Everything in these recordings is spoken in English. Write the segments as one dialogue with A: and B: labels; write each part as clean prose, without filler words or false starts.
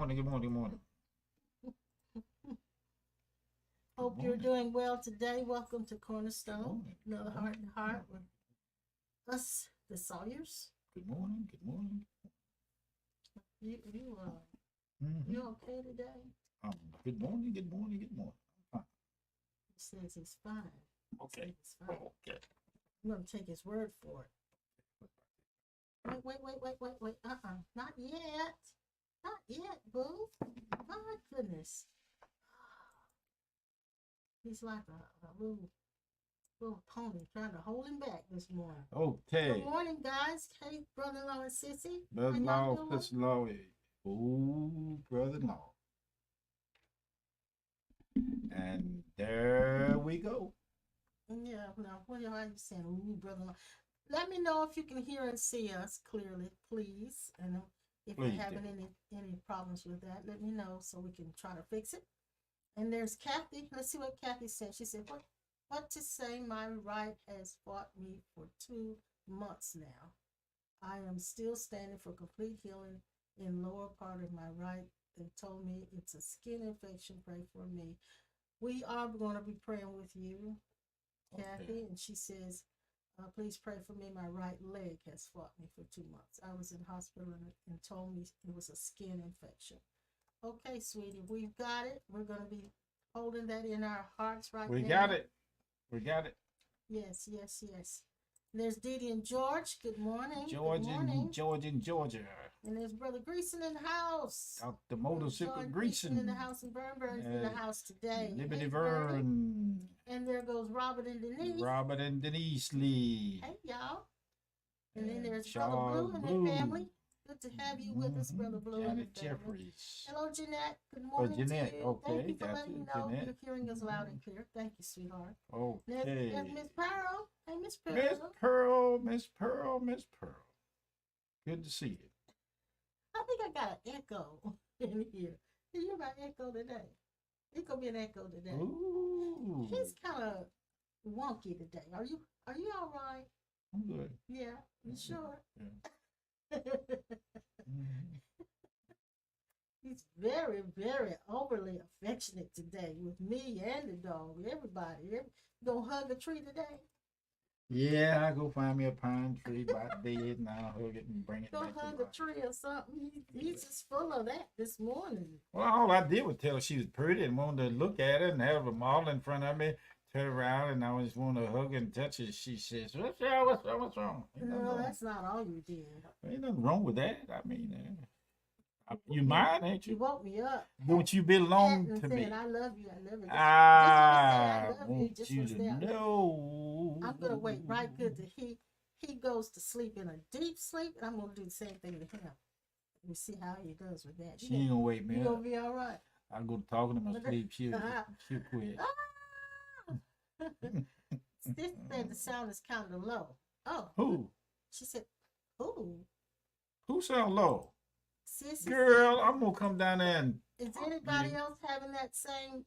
A: morning. Good morning. Good morning.
B: Hope
A: Good
B: you're
A: morning.
B: doing well today. Welcome to
A: Good
B: Cornerstone,
A: morning.
B: another
A: Good
B: heart to
A: morning.
B: heart with us, the Sawyers.
A: Good morning. Good morning.
B: You you
A: Mm-hmm.
B: you okay today?
A: Good morning. Good morning. Good morning. Fine.
B: He says he's fine. He
A: Okay.
B: says he's fine.
A: Okay.
B: I'm gonna take his word for it. Wait. Not yet. Not yet, boo. My goodness. He's like a little pony trying to hold him back this morning.
A: Okay.
B: Good morning, guys. Hey, brother-in-law and sissy.
A: Brother-in-law, sister-in-law. Oh, brother-in-law. And there we go.
B: Yeah, now what are you saying? Ooh, brother-in-law. Let me know if you can hear and see us clearly, please. And if
A: Please
B: you're having
A: do.
B: any problems with that, let me know so we can try to fix it. And there's Kathy. Let's see what Kathy said. She said, "What to say? My right has fought me for 2 months now. I am still standing for complete healing in lower part of my right. They told me it's a skin infection. Pray for me." We are going to be praying with you, Kathy.
A: Okay.
B: And she says, "Please pray for me. My right leg has fought me for 2 months. I was in hospital and told me it was a skin infection." Okay, sweetie, we've got it. We're going to be holding that in our hearts right
A: We
B: now.
A: got it. We got it.
B: Yes. There's Dee Dee and George. Good morning.
A: Georgia,
B: Good morning.
A: Georgia.
B: And there's Brother Greason in the house.
A: Out the motorcycle
B: John
A: greasing.
B: in the house, and Vern's in the house today.
A: Liberty
B: Hey,
A: Vern.
B: and there goes Robert and Denise.
A: Robert and Denise Lee.
B: Hey, y'all. And then there's
A: Charles
B: Brother Blue and
A: Blue.
B: his family. Good to have you with us, Brother Blue and
A: Janet
B: his family.
A: Jeffries.
B: Hello, Jeanette. Good morning
A: Jeanette.
B: to you.
A: Okay,
B: Thank you for
A: got
B: letting
A: you,
B: me know
A: Jeanette.
B: you're hearing us loud and clear. Thank you, sweetheart.
A: Okay.
B: There's Miss Pearl. Hey, Miss Pearl.
A: Miss Pearl. Good to see you.
B: I think I got an echo in here. Do you hear my echo today? It's gonna be an echo today.
A: Ooh.
B: He's kind of wonky today. Are you all right?
A: I'm good.
B: Yeah, you sure?
A: Yeah.
B: He's very, very overly affectionate today with me and the dog, everybody. You gonna hug a tree today?
A: Yeah, I go find me a pine tree by the bed and I'll hug it and bring it
B: Go
A: back
B: hug
A: to
B: a
A: life.
B: tree or something. He's just full of that this morning.
A: Well, all I did was tell her she was pretty and wanted to look at her and have a model in front of me. Turn around and I just want to hug and touch her. She says, "What's wrong? What's wrong? What's wrong?"
B: No, that's not all you did.
A: Ain't nothing wrong with that. I mean, you mine, ain't
B: You
A: you?
B: woke me up.
A: Don't you belong to me?
B: I love you. I love you.
A: I
B: Just
A: want you to know.
B: I'm gonna wait right good till he goes to sleep in a deep sleep, and I'm gonna do the same thing to him. We see how he does with that.
A: She ain't gonna wake me
B: You
A: up.
B: gonna be all right.
A: I go talking to my sleep. She'll quit.
B: Sis said the sound is kind of low. Oh.
A: Who?
B: She said, "Who?
A: Who sound low?"
B: Sis.
A: Girl, I'm gonna come down there and.
B: Is anybody else having that same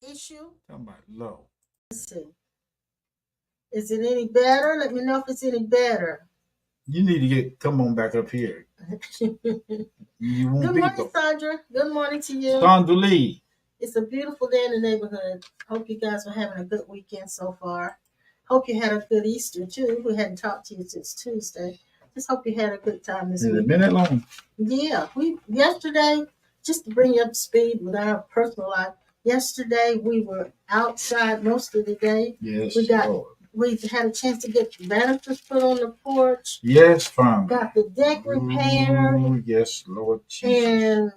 B: issue?
A: Talking about low.
B: Let's see. Is it any better? Let me know if it's any better.
A: You need to come on back up here. You won't
B: Good morning, Sandra. Good morning to you.
A: Sandra Lee.
B: It's a beautiful day in the neighborhood. Hope you guys are having a good weekend so far. Hope you had a good Easter too. We hadn't talked to you since Tuesday. Just hope you had a good time this week.
A: Has it been that long?
B: Yeah. Yesterday, just to bring you up to speed with our personal life, yesterday we were outside most of the day.
A: Yes.
B: We had a chance to get the banisters put on the porch.
A: Yes, fine.
B: Got the deck repaired.
A: Ooh, yes, Lord Jesus.
B: And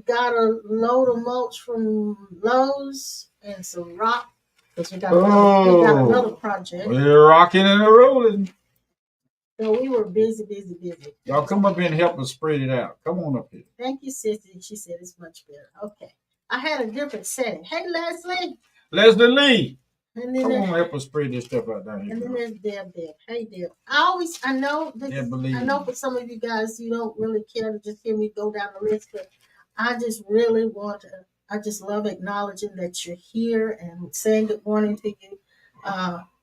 B: got a load of mulch from Lowe's and some rock because we got another project.
A: We're rocking and rolling.
B: So we were busy.
A: Y'all come up here and help us spread it out. Come on up here.
B: Thank you, Sissy. She said it's much better. Okay. I had a different setting. Hey, Leslie.
A: Leslie Lee.
B: And then
A: come on, help us spread this stuff out down here.
B: And then there's Deb. Hey, Deb. I know for some of you guys, you don't really care to just hear me go down the list, but I just really I just love acknowledging that you're here and saying good morning to you.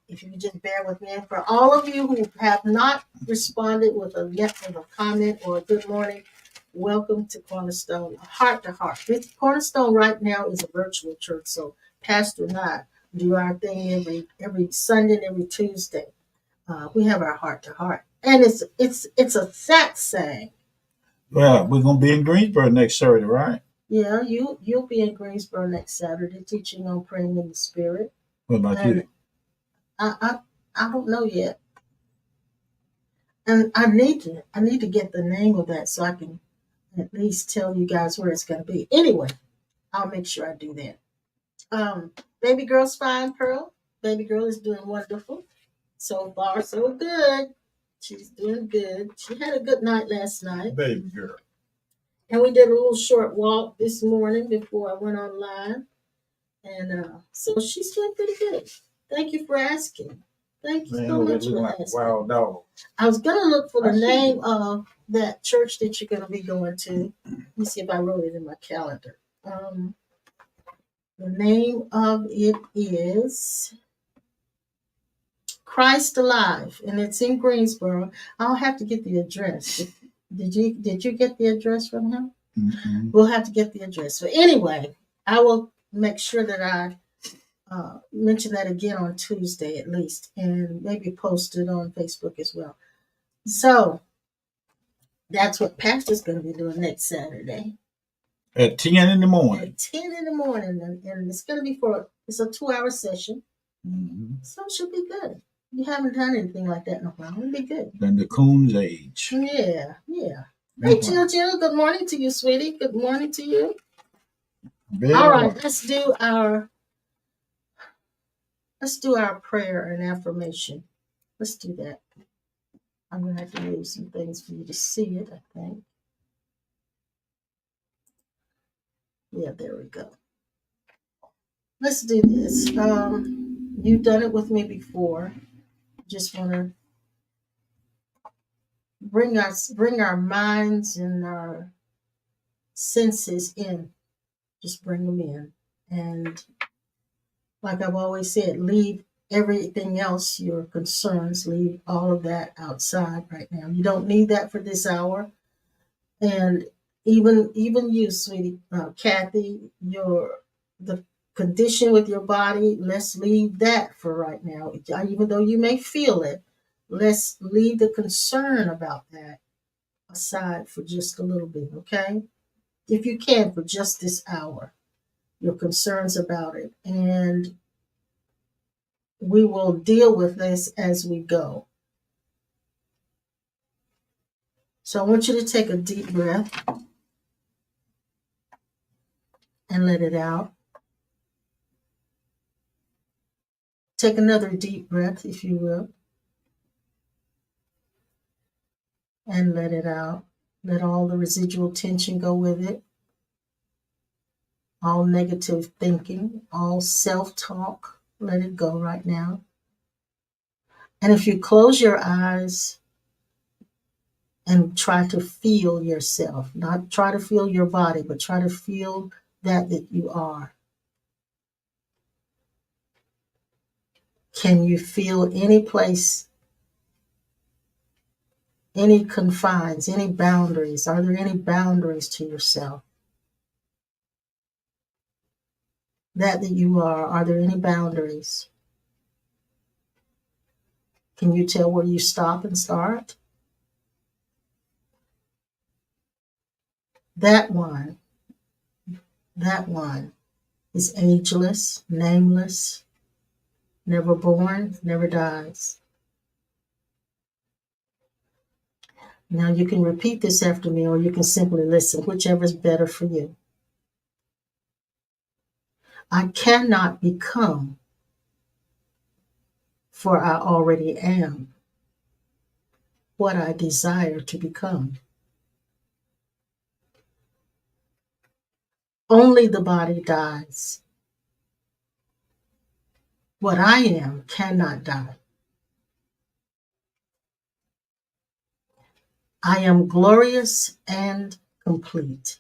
B: If you could just bear with me. And for all of you who have not responded with a comment or a good morning, Welcome to Cornerstone, Heart to Heart. This Cornerstone right now is a virtual church, so Pastor and I do our thing every Sunday and every Tuesday. We have our Heart to Heart, and it's a satsang.
A: Well, we're gonna be in Greensboro next Saturday, right?
B: Yeah, you'll be in Greensboro next Saturday teaching on praying in the Spirit.
A: What about
B: And
A: you?
B: I don't know yet, and I need to get the name of that so I can at least tell you guys where it's going to be. Anyway, I'll make sure I do that. Baby girl's fine, Pearl. Baby girl is doing wonderful. So far, so good. She's doing good. She had a good night last night.
A: Baby girl.
B: And we did a little short walk this morning before I went online. And so she's doing pretty good. Thank you for asking. Thank you
A: Man,
B: so
A: look
B: much for
A: like a
B: asking.
A: wild dog.
B: I was going to look for
A: I
B: the
A: see
B: name
A: you.
B: of that church that you're going to be going to. Let me see if I wrote it in my calendar. The name of it is Christ Alive, and it's in Greensboro. I'll have to get the address. Did you get the address from him?
A: Mm-hmm.
B: We'll have to get the address. So anyway, I will make sure that I mention that again on Tuesday at least, and maybe post it on Facebook as well. So that's what Pastor's going to be doing next Saturday
A: At 10 in the morning.
B: at 10 in the morning, and it's going to be it's a 2-hour session, so it should be good. You haven't done anything like that in a while. It'll be good.
A: Then the coon's age.
B: Yeah. Hey, Jill, good morning to you, sweetie. Good morning to you.
A: Very
B: All right,
A: well.
B: let's do our prayer and affirmation. Let's do that. I'm gonna have to move some things for you to see it, I think. Yeah, there we go. Let's do this. You've done it with me before. Just want to bring our minds and our senses in. Just bring them in, and like I've always said, leave everything else, your concerns, leave all of that outside right now. You don't need that for this hour. And even you, sweetie, Kathy, the condition with your body, let's leave that for right now. Even though you may feel it, let's leave the concern about that aside for just a little bit, okay? If you can, for just this hour, your concerns about it. And we will deal with this as we go. So I want you to take a deep breath and let it out. Take another deep breath, if you will, and let it out. Let all the residual tension go with it, all negative thinking, all self-talk. Let it go right now. And if you close your eyes and try to feel yourself, not try to feel your body, but try to feel that you are. Can you feel any place, any confines, any boundaries? Are there any boundaries to yourself? That you are there any boundaries? Can you tell where you stop and start? That one is ageless, nameless, never born, never dies. Now you can repeat this after me, or you can simply listen, whichever is better for you. I cannot become, for I already am what I desire to become. Only the body dies. What I am cannot die. I am glorious and complete.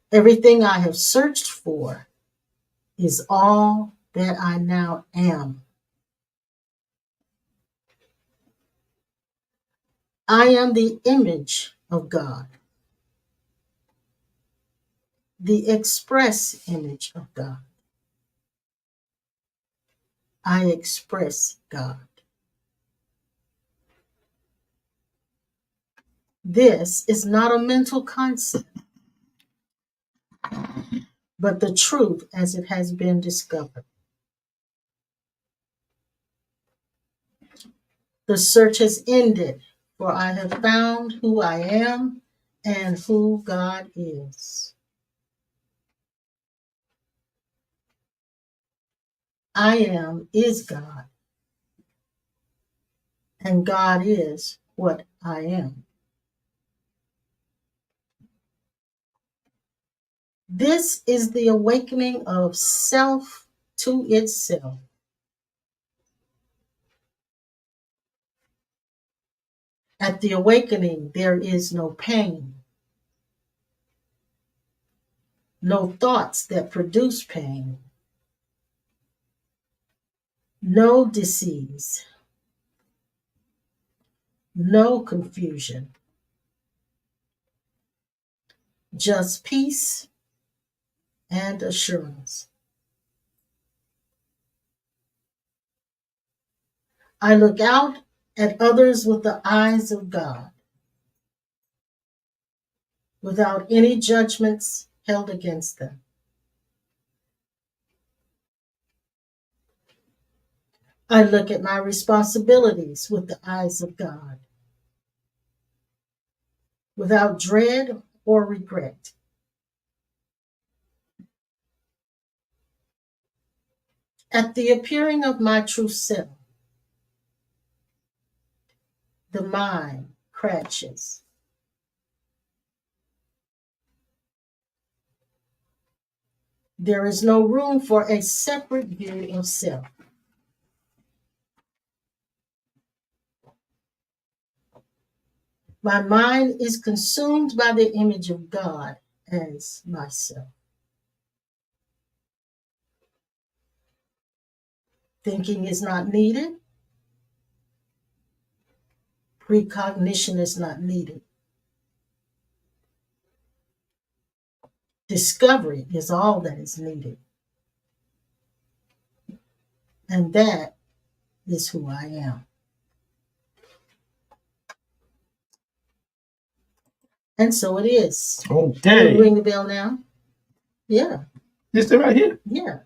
B: Everything I have searched for is all that I now am. I am the image of God, the express image of God. I express God. This is not a mental concept, but the truth as it has been discovered. The search has ended, for I have found who I am and who God is. I am is God, and God is what I am. This is the awakening of self to itself. At the awakening, there is no pain, no thoughts that produce pain, no disease, no confusion, just peace and assurance. I look out at others with the eyes of God, without any judgments held against them. I look at my responsibilities with the eyes of God, without dread or regret. At the appearing of my true self, the mind crashes. There is no room for a separate view of self. My mind is consumed by the image of God as myself. Thinking is not needed. Precognition is not needed. Discovery is all that is needed. And that is who I am. And so it is.
A: Okay.
B: Ring the bell now? Yeah.
A: Is it right here?
B: Yeah.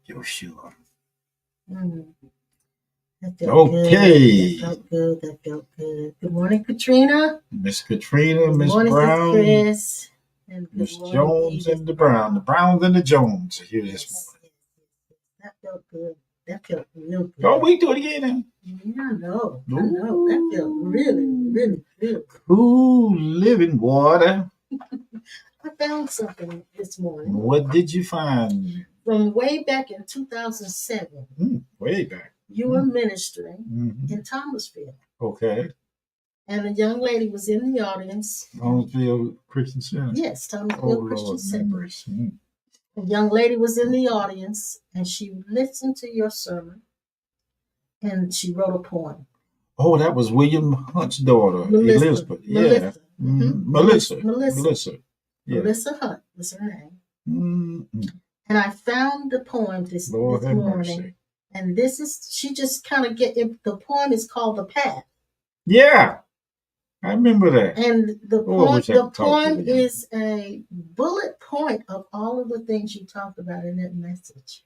A: You're sure.
B: Mm. That felt
A: Okay.
B: good. That felt good. That felt good. Good morning, Katrina.
A: Miss Katrina,
B: Good
A: Miss
B: morning,
A: Brown,
B: Chris. And good
A: Miss
B: morning,
A: Jones,
B: Edith
A: and the Brown. The Browns and the Jones are here this
B: Yes,
A: morning.
B: yes. That felt good. That felt real good.
A: Oh, we do it again.
B: Yeah, I know. I know. That felt really, really good.
A: Cool living water.
B: I found something this morning
A: What did you find?
B: from way back in 2007.
A: Way back.
B: You were ministering
A: Mhm.
B: in Thomasville,
A: Okay.
B: and a young lady was in the audience.
A: Thomasville Christian Center.
B: Yes,
A: Oh,
B: Thomasville Christian
A: Lord,
B: Center.
A: memories.
B: A young lady was in the audience, and she listened to your sermon, and she wrote a poem.
A: Oh, that was William Hunt's daughter, Elizabeth. Yeah.
B: Melissa.
A: Melissa. Yeah.
B: Melissa Hunt was her name.
A: Mm-hmm.
B: And I found the poem this morning. Mercy. And this is, she just kind of the poem is called The Path.
A: Yeah, I remember that.
B: And the poem is a bullet point of all of the things you talked about in that message.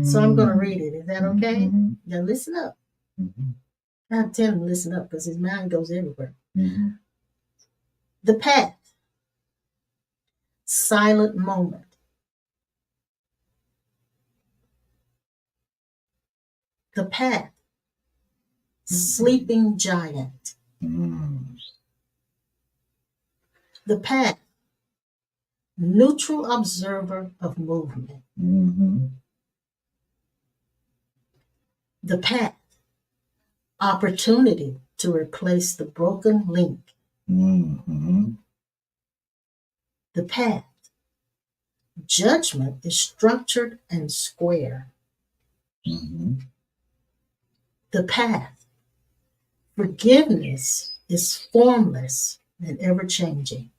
B: So I'm going to read it. Is that okay? Now listen up. I tell him to listen up because his mind goes everywhere.
A: Mm-hmm.
B: The path, silent moment. The path, sleeping giant.
A: Mm-hmm.
B: The path, neutral observer of movement.
A: Mm-hmm.
B: The path, opportunity to replace the broken link.
A: Mm-hmm.
B: The path, judgment is structured and square.
A: Mm-hmm.
B: The path, forgiveness is formless and ever changing.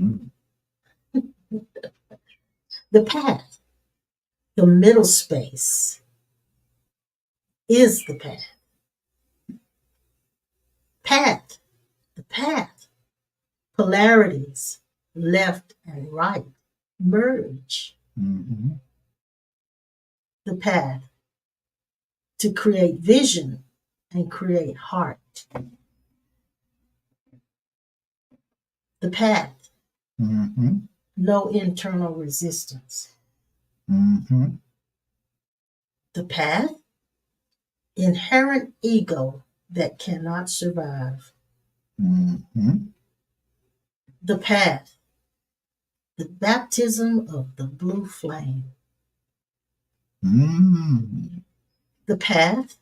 A: Mm-hmm.
B: The path, the middle space, is the path. Path, the path, polarities, left and right, merge.
A: Mm-hmm.
B: The path, to create vision and create heart. The path,
A: Mm-hmm.
B: no internal resistance.
A: Mm-hmm.
B: The path, inherent ego that cannot survive.
A: Mm-hmm.
B: The path, the baptism of the blue flame.
A: Mm-hmm.
B: The path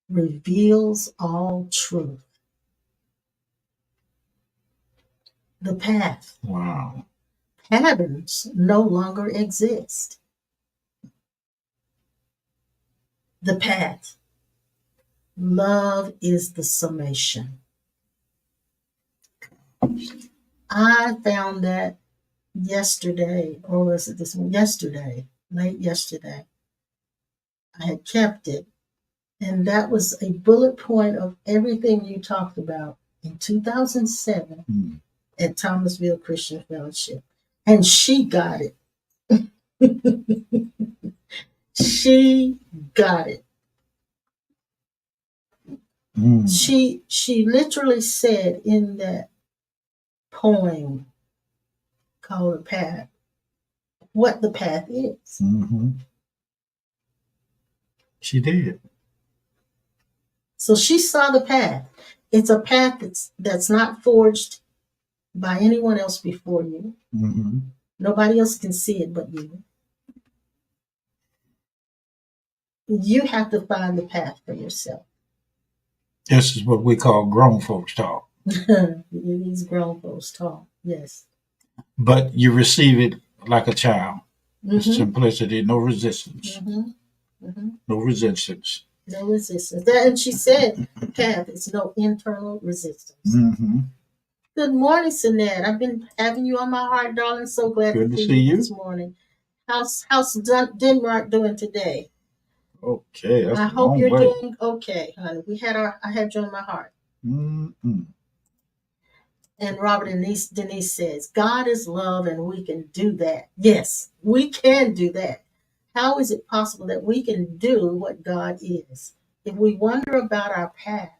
B: reveals all truth. The path,
A: Wow.
B: patterns no longer exist. The path, love is the summation. I found that yesterday, or was it this one? Yesterday, late yesterday. I had kept it, and that was a bullet point of everything you talked about in 2007
A: Mm-hmm.
B: at Thomasville Christian Fellowship. And she got it. She got it.
A: Mm-hmm.
B: She literally said in that poem called The Path what the path is.
A: Mm-hmm. She did.
B: So she saw the path. It's a path that's not forged by anyone else before you.
A: Mm-hmm.
B: Nobody else can see it but you. You have to find the path for yourself.
A: This is what we call grown folks talk.
B: These grown folks talk. Yes.
A: But you receive it like a child.
B: Mm-hmm.
A: Simplicity, no resistance.
B: Mm-hmm. Mm-hmm.
A: No resistance.
B: No resistance. And she said the path is no internal resistance.
A: Mm-hmm.
B: Good morning, Sinette. I've been having you on my heart, darling. So glad
A: Good
B: to see you this morning. How's Denmark doing today?
A: Okay, that's
B: I
A: a
B: hope
A: long
B: you're
A: way.
B: doing okay, honey. I had you on my heart.
A: Mm-hmm.
B: And Robert and Denise says, God is love and we can do that. Yes, we can do that. How is it possible that we can do what God is? If we wonder about our path,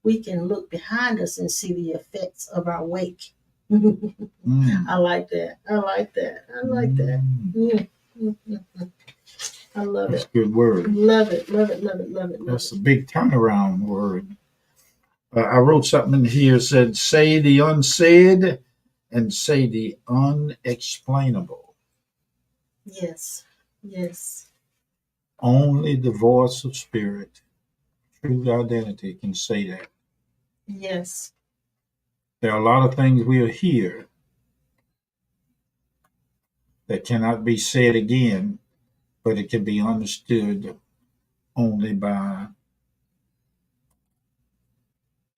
B: we can look behind us and see the effects of our wake. I like that. I like that. I like that. I love
A: That's
B: it.
A: a good word.
B: Love it. Love it. Love it. Love it. Love
A: That's
B: it.
A: a big turnaround word. I wrote something in here said, say the unsaid and say the unexplainable.
B: Yes. Yes.
A: Only the voice of spirit, true identity, can say that.
B: Yes.
A: There are a lot of things we'll hear that cannot be said again, but it can be understood only by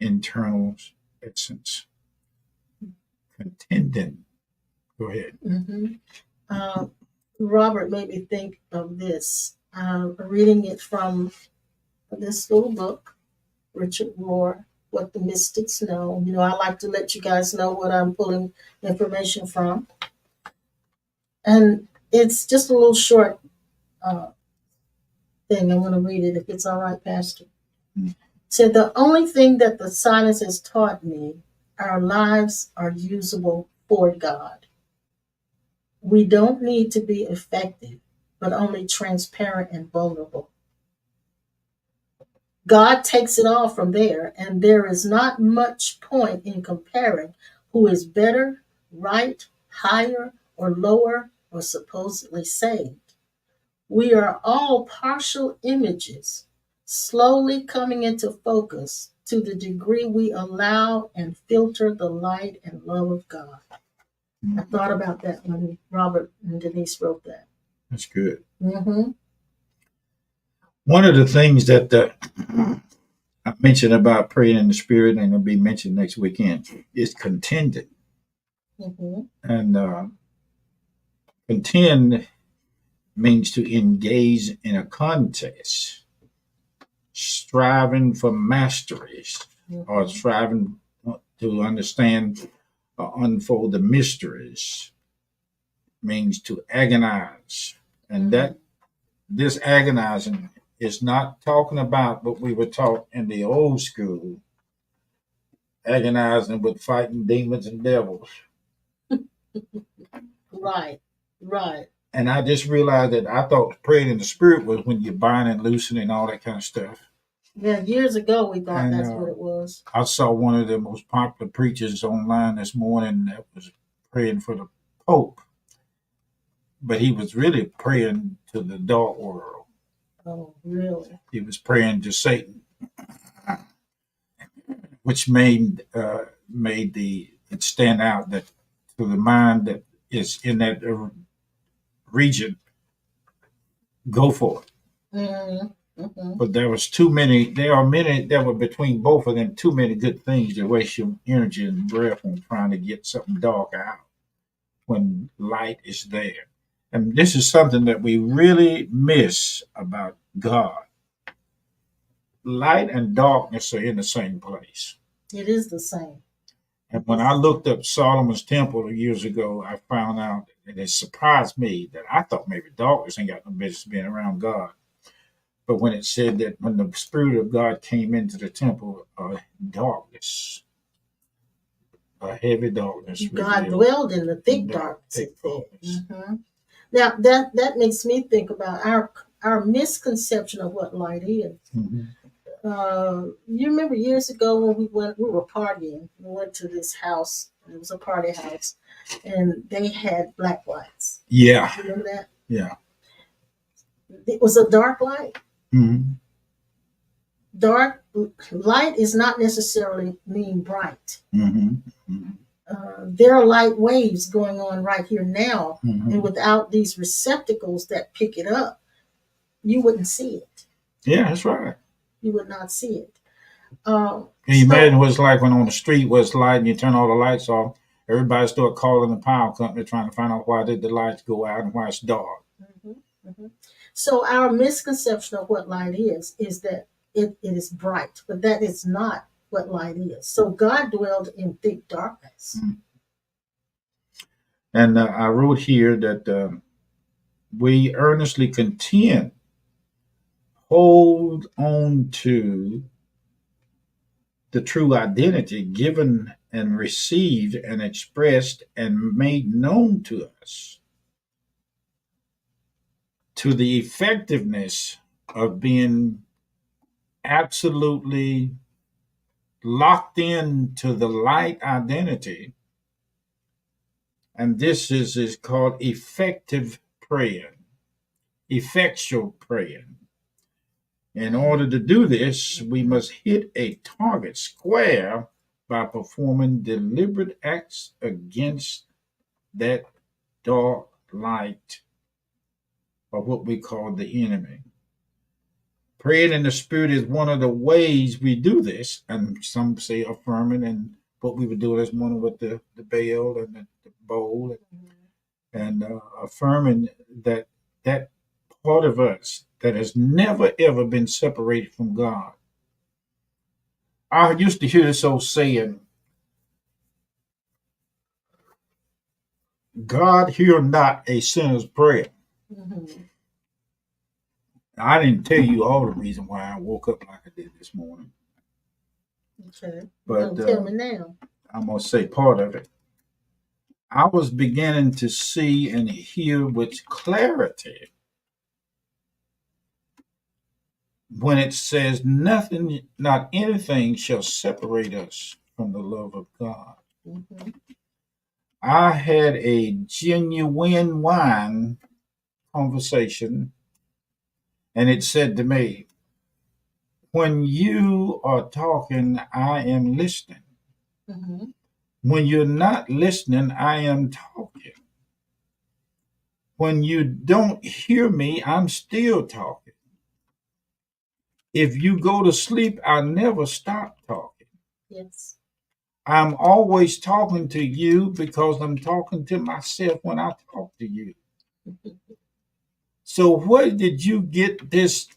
A: internal essence. Contending. Go ahead.
B: Mm-hmm. Robert made me think of this. Reading it from this little book, Richard Rohr, What the Mystics Know. You know, I like to let you guys know what I'm pulling information from. And it's just a little short thing. I'm going to read it if it's all right, Pastor. Said the only thing that the silence has taught me, our lives are usable for God. We don't need to be effective, but only transparent and vulnerable. God takes it all from there, and there is not much point in comparing who is better, right, higher, or lower, or supposedly saved. We are all partial images, slowly coming into focus to the degree we allow and filter the light and love of God. I thought about that when Robert and Denise wrote that.
A: That's good.
B: Mm-hmm.
A: One of the things that I mentioned about praying in the spirit, and it'll be mentioned next weekend, is contending.
B: Mm-hmm.
A: And contend means to engage in a contest, striving for masteries, or
B: Mm-hmm.
A: striving to understand or unfold the mysteries, means to agonize. And that this agonizing is not talking about what we were taught in the old school, agonizing with fighting demons and devils.
B: Right, right.
A: And I just realized that I thought praying in the spirit was when you're binding and loosening and all that kind of stuff.
B: Yeah, years ago we thought
A: And
B: that's what it was.
A: I saw one of the most popular preachers online this morning that was praying for the Pope, but he was really praying to the dark world.
B: Oh, really?
A: He was praying to Satan, which made it stand out that to the mind that is in that region, go for it.
B: Mm-hmm.
A: But there was too many. There are many. There were between both of them too many good things to waste your energy and breath on trying to get something dark out when light is there. And this is something that we really miss about God. Light and darkness are in the same place.
B: It is the same.
A: And when I looked up Solomon's temple years ago, I found out, and it surprised me that I thought maybe darkness ain't got no business being around God. But when it said that when the Spirit of God came into the temple, darkness, a heavy darkness,
B: God
A: revealed.
B: dwelled in the thick darkness. Mm-hmm. Now that makes me think about our misconception of what light is.
A: Mm-hmm.
B: You remember years ago when we were partying. We went to this house. It was a party house, and they had black lights.
A: Yeah.
B: You remember that?
A: Yeah.
B: It was a dark light.
A: Mm-hmm.
B: Dark light is not necessarily mean bright.
A: Mm-hmm. Mm-hmm.
B: There are light waves going on right here now,
A: Mm-hmm.
B: and without these receptacles that pick it up, you wouldn't see it.
A: Yeah, that's right.
B: You would not see it.
A: Can you imagine what it's like when on the street where it's light and you turn all the lights off? Everybody start calling the power company trying to find out why did the lights go out and why it's dark.
B: Mm-hmm, mm-hmm. So our misconception of what light is that it is bright, but that is not what light is. So God dwelled in thick darkness.
A: Mm-hmm. And I wrote here that we earnestly contend, hold on to the true identity given and received and expressed and made known to us, to the effectiveness of being absolutely locked into the light identity. And this is called effective praying, effectual praying. In order to do this, we must hit a target square by performing deliberate acts against that dark light, or what we call the enemy. Praying in the Spirit is one of the ways we do this, and some say affirming, and what we would do this morning with the bell and the bowl, and affirming that part of us that has never ever been separated from God. I used to hear this old saying, God hear not a sinner's prayer.
B: Mm-hmm.
A: I didn't tell you all the reason why I woke up like I did this morning.
B: Okay.
A: But
B: Tell me now.
A: I'm going to say part of it. I was beginning to see and hear with clarity when it says, nothing, not anything shall separate us from the love of God.
B: Mm-hmm.
A: I had a genuine wine conversation, and it said to me, when you are talking, I am listening.
B: Mm-hmm.
A: When you're not listening, I am talking. When you don't hear me, I'm still talking. If you go to sleep, I never stop talking.
B: Yes.
A: I'm always talking to you because I'm talking to myself when I talk to you. So where did you get this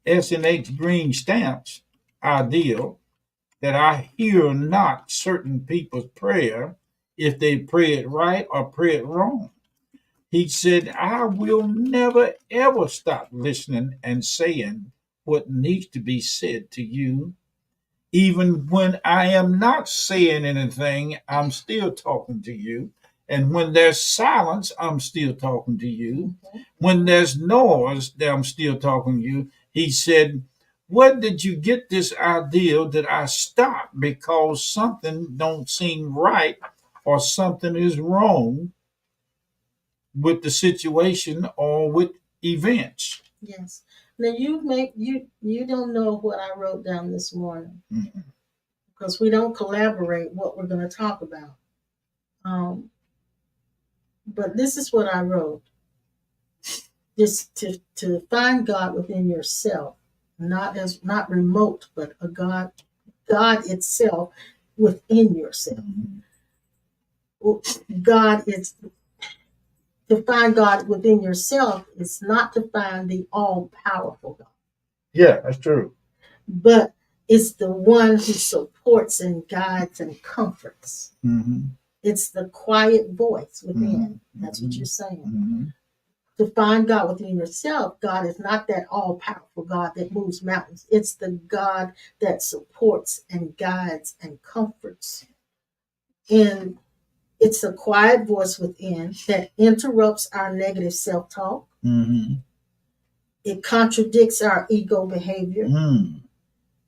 A: S&H green stamps ideal that I hear not certain people's prayer if they pray it right or pray it wrong? He said, I will never ever stop listening and saying what needs to be said to you. Even when I am not saying anything, I'm still talking to you. And when there's silence, I'm still talking to you.
B: Mm-hmm.
A: When there's noise, I'm still talking to you. He said, where did you get this idea that I stop because something don't seem right or something is wrong with the situation or with events?
B: Yes. Now you don't know what I wrote down this morning
A: Mm-hmm.
B: because we don't collaborate what we're going to talk about. Um, but this is what I wrote: this to find God within yourself, not remote, but a God itself within yourself. God is to find God within yourself is not to find the all powerful God.
A: Yeah, that's true.
B: But it's the one who supports and guides and comforts.
A: Mm-hmm.
B: It's the quiet voice within.
A: Mm-hmm.
B: That's what you're saying.
A: Mm-hmm.
B: To find God within yourself, God is not that all powerful God that moves mountains. It's the God that supports and guides and comforts. And it's a quiet voice within that interrupts our negative self talk.
A: Mm-hmm.
B: It contradicts our ego behavior.
A: Mm-hmm.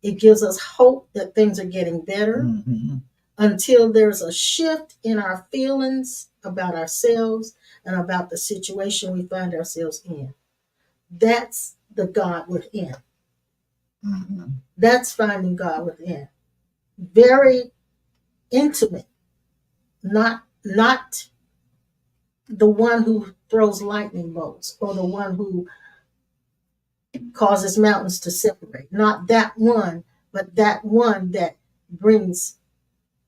B: It gives us hope that things are getting better
A: Mm-hmm.
B: until there's a shift in our feelings about ourselves and about the situation we find ourselves in. That's the God within.
A: Mm-hmm.
B: That's finding God within. Very intimate, not the one who throws lightning bolts or the one who causes mountains to separate. Not that one, but that one that brings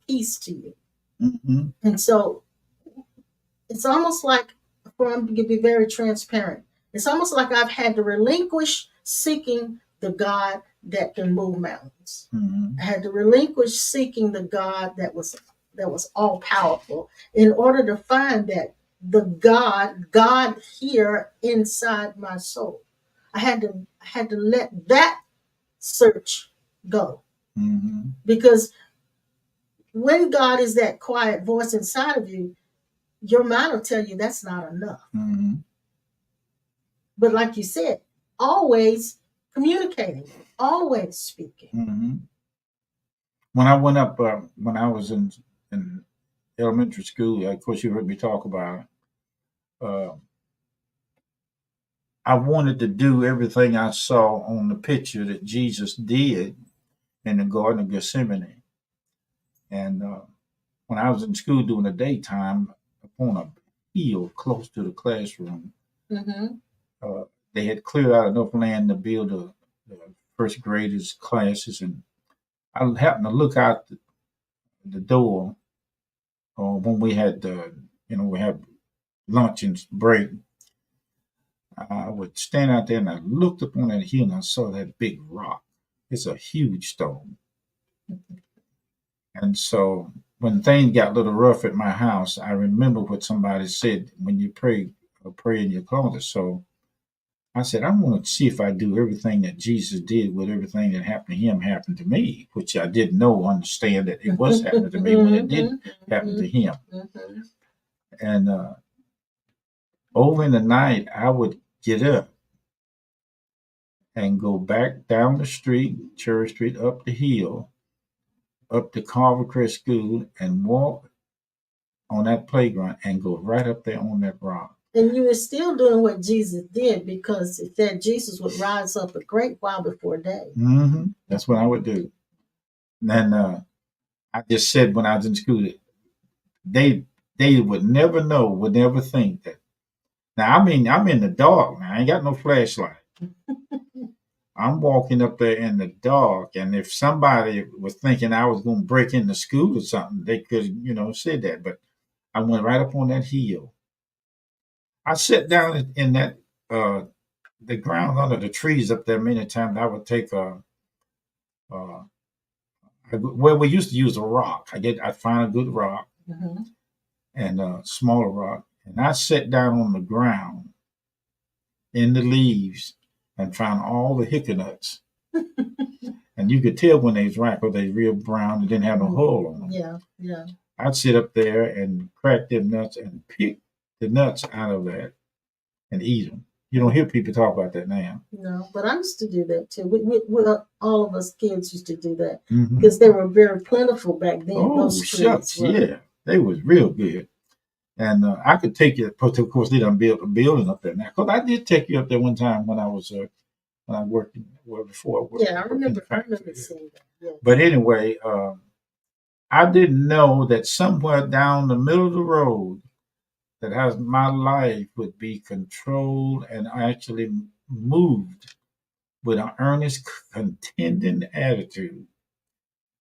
B: peace to you.
A: Mm-hmm.
B: And so it's almost like, for I'm going to be very transparent, it's almost like I've had to relinquish seeking the God that can move mountains.
A: Mm-hmm.
B: I had to relinquish seeking the God that was all powerful in order to find that the God here inside my soul. I had to let that search go,
A: Mm-hmm.
B: because when God is that quiet voice inside of you, your mind will tell you that's not enough.
A: Mm-hmm.
B: But like you said, always communicating, always speaking.
A: Mm-hmm. When I went up, when I was in elementary school, of course, you heard me talk about it. I wanted to do everything I saw on the picture that Jesus did in the Garden of Gethsemane. And when I was in school during the daytime, upon a hill close to the classroom,
B: Mm-hmm.
A: uh, they had cleared out enough land to build the first graders classes, and I happened to look out the door when we had we had lunch and break. I would stand out there and I looked up on that hill and I saw that big rock. It's a huge stone. And so when things got a little rough at my house, I remember what somebody said when you pray in your closet. So I said, I want to see if I do everything that Jesus did with everything that happened to him happened to me, which I didn't understand that it was happening to me when it did happen to him. And over in the night, I would get up and go back down the street, Cherry Street, up the hill, up to Carver Crest School, and walk on that playground and go right up there on that rock.
B: And you were still doing what Jesus did, because it said Jesus would rise up a great while before day.
A: Mm-hmm. That's what I would do. And I just said when I was in school, they would never know, would never think that. Now, I mean, I'm in the dark now. I ain't got no flashlight. I'm walking up there in the dark, and if somebody was thinking I was going to break into school or something, they could, say that. But I went right up on that hill. I sat down in that the ground under the trees up there many times. I would take where we used to use a rock. I'd find a good rock and a smaller rock, and I sat down on the ground in the leaves and found all the hickory nuts. And you could tell when they was ripe, or they real brown and didn't have no hull on them.
B: Yeah, yeah.
A: I'd sit up there and crack them nuts and pick the nuts out of that and eat them. You don't hear people talk about that now.
B: No, but I used to do that too. All of us kids used to do that because they were very plentiful back then.
A: Oh,
B: those
A: shucks, yeah, they was real good. And I could take you. Of course, they done built a building up there now. Because I did take you up there one time when I was when I worked before I worked.
B: Yeah, I remember seeing that. Yeah.
A: But anyway, I didn't know that somewhere down the middle of the road, that has my life would be controlled and actually moved with an earnest, contending attitude.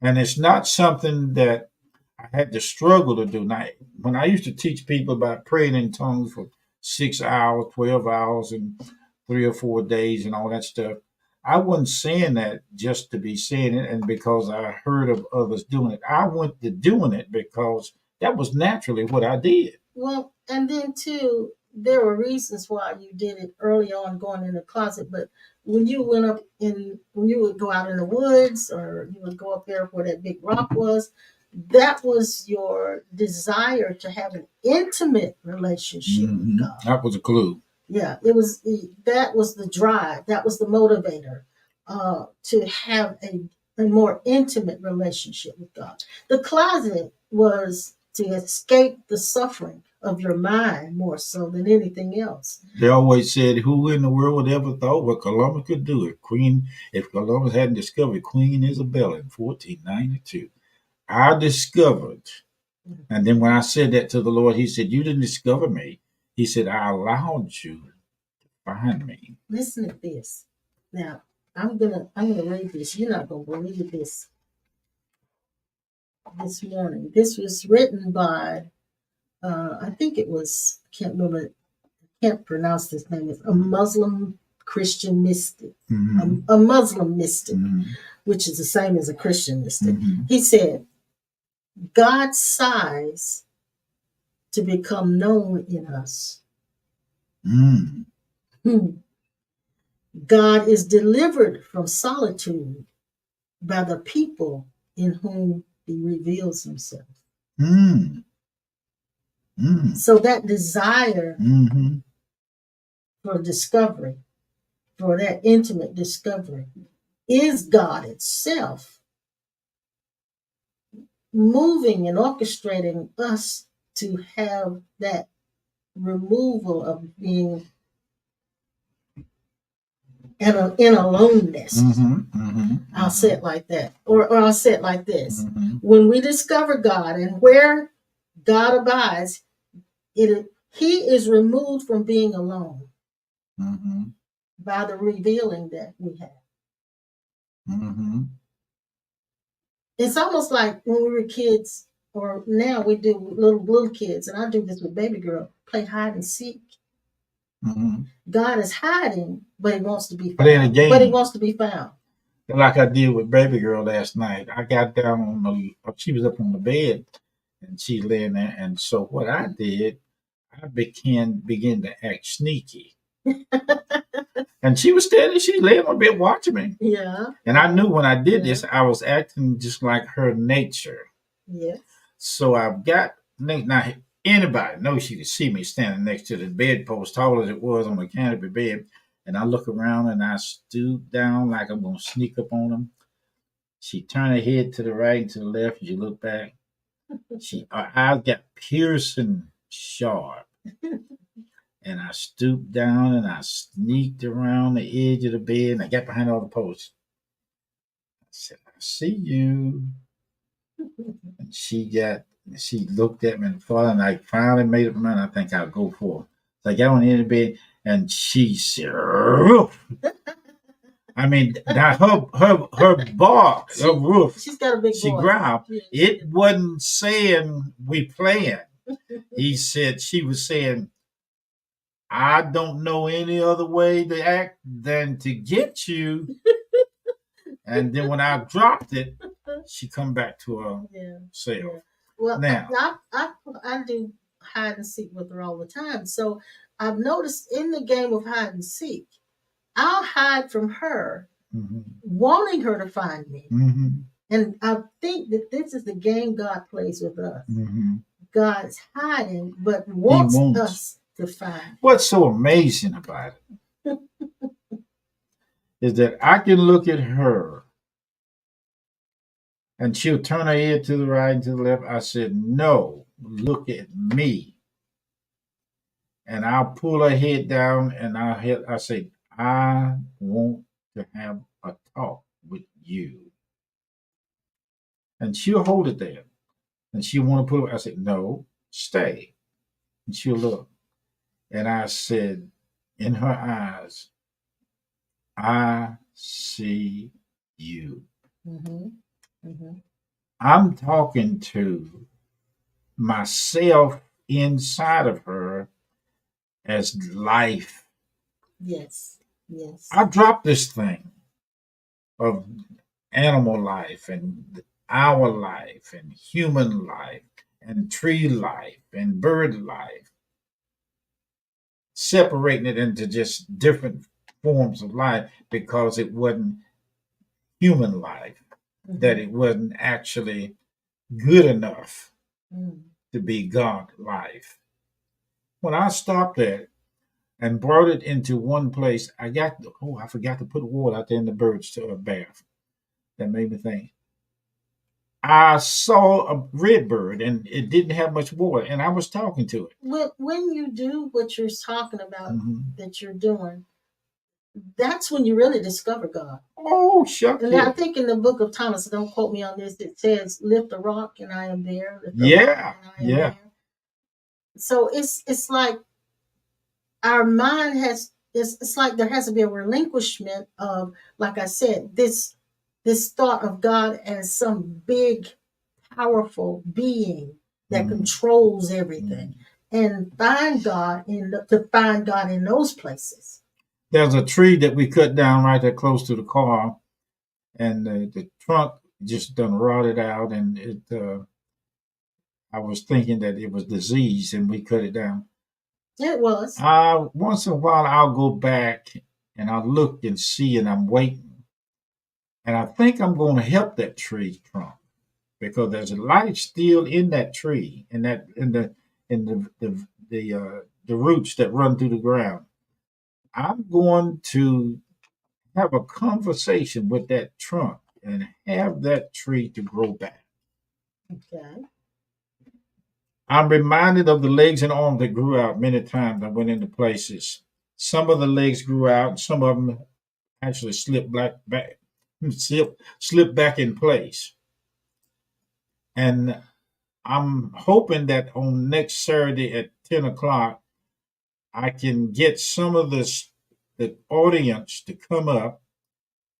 A: And it's not something that I had to struggle to do. Now, when I used to teach people about praying in tongues for 6 hours, 12 hours, and 3 or 4 days, and all that stuff, I wasn't saying that just to be saying it and because I heard of others doing it. I went to doing it because that was naturally what I did.
B: Well, and then too, there were reasons why you did it early on, going in the closet. But when you when you would go out in the woods, or you would go up there where that big rock was, that was your desire to have an intimate relationship with God.
A: That was a clue.
B: Yeah, that was the drive. That was the motivator to have a more intimate relationship with God. The closet was to escape the suffering of your mind more so than anything else.
A: They always said, who in the world would ever thought what Columbus could do? If Columbus hadn't discovered Queen Isabella in 1492. I discovered, and then when I said that to the Lord, he said, you didn't discover me. He said, I allowed you to find me.
B: Listen to this. Now, I'm gonna read this. You're not gonna believe this morning. This was written by I think it was, can't pronounce this name. It's a Muslim Christian mystic. A Muslim mystic, which is the same as a Christian mystic. He said, God's sighs to become known in us. God is delivered from solitude by the people in whom he reveals himself. So that desire for discovery, for that intimate discovery, is God itself moving and orchestrating us to have that removal of being in aloneness. I'll say it like that. Or I'll say it like this. When we discover God and where God abides, he is removed from being alone by the revealing that we have. It's almost like when we were kids, or now we do little kids, and I do this with baby girl, play hide and seek. God is hiding, but he wants to be found. But he wants to be found.
A: Like I did with baby girl last night. I got down she was up on the bed, and she laying there. And so what I did, I began to act sneaky. And she was standing, she lay on my bed watching me.
B: Yeah.
A: And I knew when I did
B: Yeah.
A: this, I was acting just like her nature.
B: Yes.
A: So I've got, now anybody knows she could see me standing next to the bedpost, tall as it was on the canopy bed. And I look around and I stoop down like I'm going to sneak up on them. She turned her head to the right and to the left. And she looked back. Her eyes got piercing sharp. And I stooped down and I sneaked around the edge of the bed and I got behind all the posts. I said, I see you. And she looked at me and thought, and I finally made up my mind, I think I'll go for it. So I got on the end of the bed and she said, roof. I mean, now her bark, her roof.
B: She's got a big
A: she
B: voice.
A: growled.
B: Yes.
A: It wasn't saying we playing. She was saying, I don't know any other way to act than to get you. And then when I dropped it, she come back to her self.
B: Yeah. Well,
A: now
B: I do hide and seek with her all the time. So I've noticed in the game of hide and seek, I'll hide from her, wanting her to find me. And I think that this is the game God plays with us. God's hiding, but wants us to find.
A: What's so amazing about it is that I can look at her and she'll turn her head to the right and to the left. I said, no, look at me. And I'll pull her head down and I say, I want to have a talk with you. And she'll hold it there. And she'll want to put it. I said, no, stay. And she'll look. And I said, in her eyes, I see you. I'm talking to myself inside of her as life.
B: Yes.
A: I dropped this thing of animal life and our life and human life and tree life and bird life, separating it into just different forms of life because it wasn't human life, that it wasn't actually good enough to be God life. When I stopped that and brought it into one place, I forgot to put water out there in the birds to a bath. That made me think. I saw a red bird and it didn't have much water, and I was talking to it.
B: When you do what you're talking about that you're doing, that's when you really discover God.
A: Oh, shucks.
B: And I think in the book of Thomas, don't quote me on this, it says, lift the rock and I am there.
A: There.
B: So it's like our mind it's like there has to be a relinquishment of, like I said, this thought of God as some big, powerful being that controls everything, and find God in those places.
A: There's a tree that we cut down right there close to the car, and the trunk just done rotted out, and I was thinking that it was diseased, and we cut it down.
B: It was.
A: Once in a while, I'll go back and I'll look and see, and I'm waiting, and I think I'm going to help that tree trunk because there's a life still in that tree, in the roots that run through the ground. I'm going to have a conversation with that trunk and have that tree to grow back.
B: Okay.
A: I'm reminded of the legs and arms that grew out many times. I went into places. Some of the legs grew out, and some of them actually slipped back in place. And I'm hoping that on next Saturday at 10 o'clock, I can get some of the audience to come up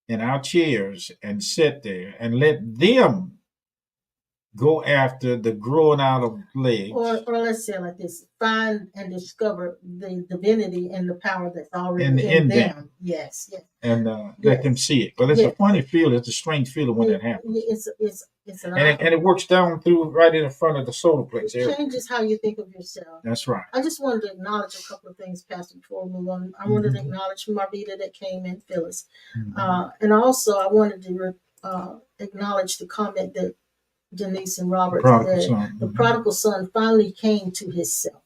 A: in our chairs and sit there and let them go after the growing out of legs.
B: Or let's say it like this: find and discover the divinity and the power that's already in them. Yes.
A: And let them see it. But it's a funny feeling. It's a strange feeling when that happens.
B: It's It's an
A: And it works down through right in the front of the solar plexus
B: It
A: area.
B: changes how you think of yourself.
A: That's right.
B: I just wanted to acknowledge a couple of things, Pastor, before we move on. I wanted to acknowledge Marvita that came in, Phyllis. And also I wanted to acknowledge the comment that Denise and Robert said. The prodigal son finally came to himself.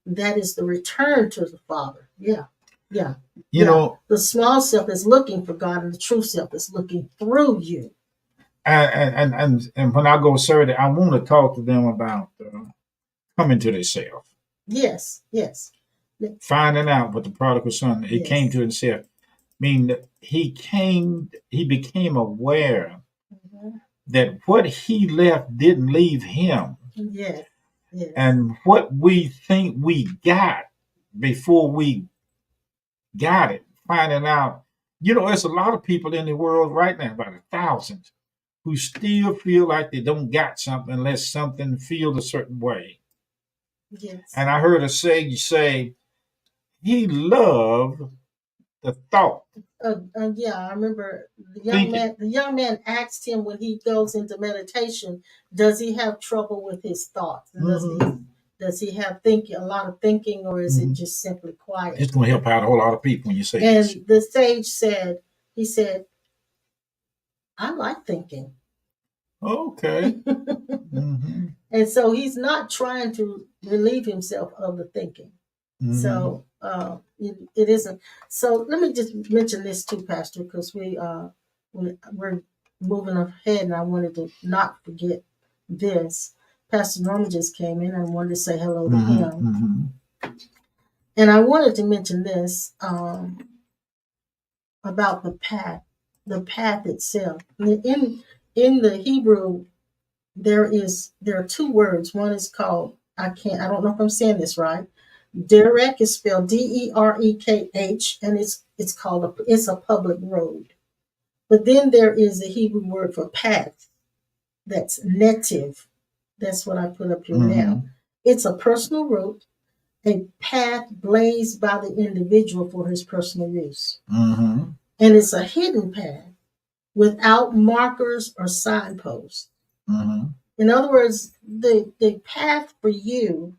B: That is the return to the Father. Yeah. Yeah.
A: You know,
B: the small self is looking for God, and the true self is looking through you.
A: And when I go Saturday, I want to talk to them about coming to themselves.
B: Yes.
A: Finding out what the prodigal son, he came to himself. I mean, he became aware that what he left didn't leave him.
B: Yes.
A: And what we think we got before we got it, finding out, there's a lot of people in the world right now, about 1,000, who still feel like they don't got something unless something feels a certain way.
B: Yes.
A: And I heard a sage say, he loved the thought.
B: Yeah, I remember the young man asked him when he goes into meditation, does he have trouble with his thoughts? Does he have a lot of thinking, or is it just simply quiet?
A: It's going to help out a whole lot of people when you say
B: and
A: this.
B: The sage said, I like thinking.
A: Okay.
B: And so he's not trying to relieve himself of the thinking. So it isn't. So let me just mention this too, Pastor, because we're moving ahead, and I wanted to not forget this. Pastor Norman just came in, and I wanted to say hello to him. And I wanted to mention this about the path itself. In the Hebrew, there are two words. One is called, I don't know if I'm saying this right. Derek is spelled Derekh, and it's a public road. But then there is the Hebrew word for path. That's netiv. That's what I put up here now. It's a personal route, a path blazed by the individual for his personal use. And it's a hidden path without markers or signposts. In other words, the path for you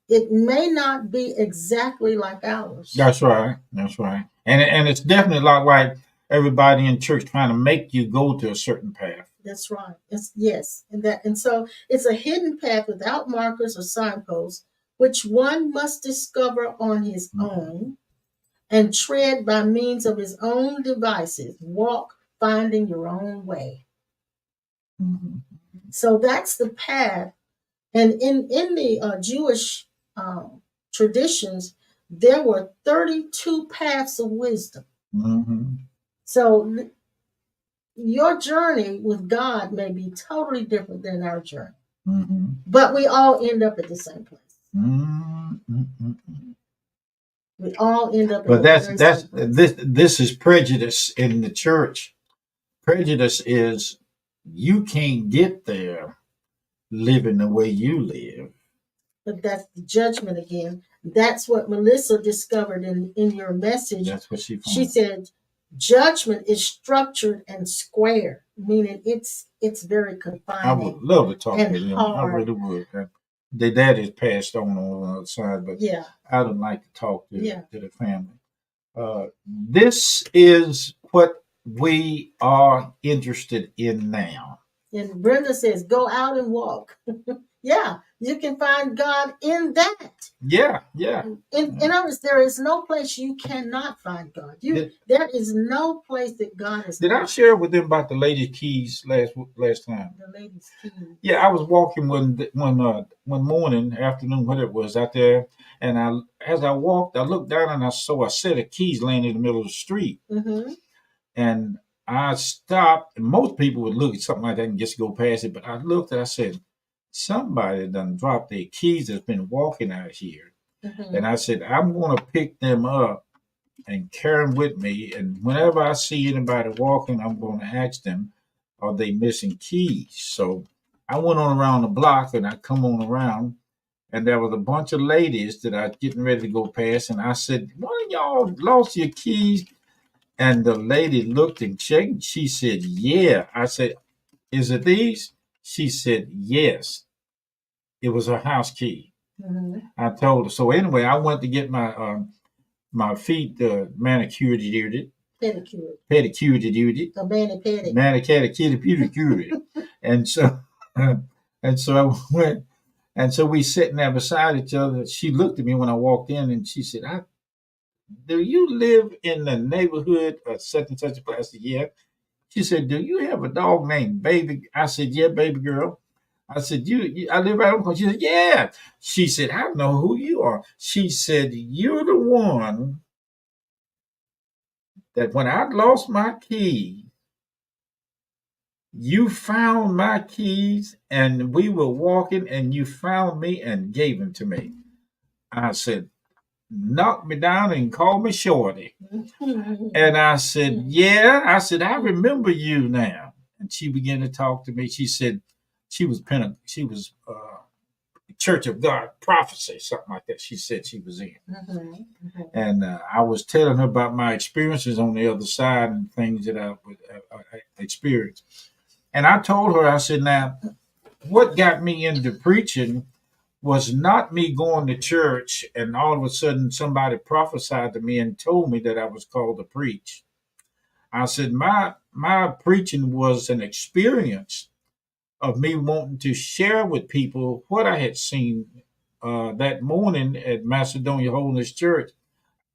B: it may not be exactly like ours.
A: That's right. And it's definitely not like everybody in church trying to make you go to a certain path.
B: That's right. And so it's a hidden path without markers or signposts, which one must discover on his own and tread by means of his own devices. Walk, finding your own way. So that's the path. And in the Jewish traditions, there were 32 paths of wisdom. So your journey with God may be totally different than our journey, but we all end up at the same place. We all end up.
A: But this is prejudice in the church. Prejudice is you can't get there living the way you live.
B: But that's the judgment again. That's what Melissa discovered in your message.
A: That's what she found.
B: She said judgment is structured and square, meaning it's very confining.
A: I would love to talk to them. I really would. Their dad is passed on the other side, but I would like to talk to the family. This is what we are interested in now.
B: And Brenda says, go out and walk. Yeah, you can find God in that.
A: Yeah.
B: In other words, there is no place you cannot find God. There is no place that God is.
A: Did I share with them about the lady's keys last time?
B: The lady's keys.
A: Yeah, I was walking one morning, afternoon, whatever it was, out there, and as I walked, I looked down and I saw a set of keys laying in the middle of the street. And I stopped, and most people would look at something like that and just go past it, but I looked and I said, somebody done dropped their keys that's been walking out here. And I said, I'm going to pick them up and carry them with me. And whenever I see anybody walking, I'm going to ask them, are they missing keys? So I went on around the block and I come on around, and there was a bunch of ladies that I was getting ready to go past. And I said, one of y'all lost your keys? And the lady looked and checked. She said, yeah. I said, is it these? She said, yes. It was her house key.
B: Mm-hmm.
A: I told her. So anyway, I went to get my feet manicured,
B: Pedicure.
A: pedicured, duty,
B: A mani pedi.
A: manicured, pedicure, and so and so I went, and so we sitting there beside each other. She looked at me when I walked in, and she said, "Do you live in the neighborhood of such and such a place?" I said, "Yeah." She said, "Do you have a dog named Baby?" I said, "Yeah, Baby Girl." I said, I live right on the corner." She said, "Yeah." She said, "I know who you are." She said, "You're the one that when I lost my key, you found my keys and we were walking and you found me and gave them to me." I said, "Knock me down and call me Shorty." And I said, "Yeah." I said, "I remember you now." And she began to talk to me. She said she was Church of God Prophecy, something like that. She said she was in. And I was telling her about my experiences on the other side and things that I would experience. And I told her, I said, "Now, what got me into preaching was not me going to church and all of a sudden somebody prophesied to me and told me that I was called to preach." I said, my preaching was an experience of me wanting to share with people what I had seen that morning at Macedonia Holiness Church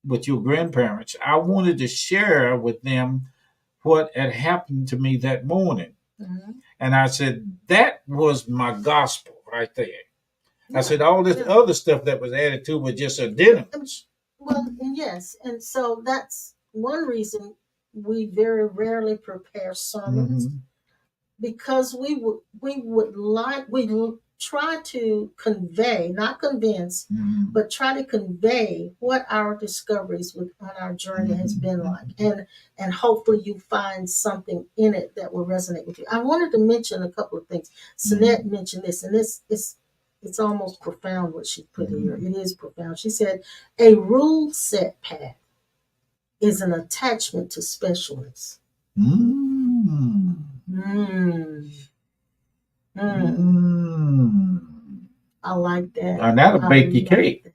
A: with your grandparents. I wanted to share with them what had happened to me that morning. Mm-hmm. And I said, that was my gospel right there. Yeah. I said, all this other stuff that was added to was just addendums.
B: Well, yes. And so that's one reason we very rarely prepare sermons. Mm-hmm. Because we try to convey, not convince, mm-hmm. but try to convey what our discoveries on our journey mm-hmm. has been like, and hopefully you find something in it that will resonate with you. I wanted to mention a couple of things. Sinette mm-hmm. mentioned this, and it's almost profound what she put mm-hmm. here. It is profound. She said, "A rule set path is an attachment to specialness." Mm. I like that.
A: And that'll bake your cake.
B: That.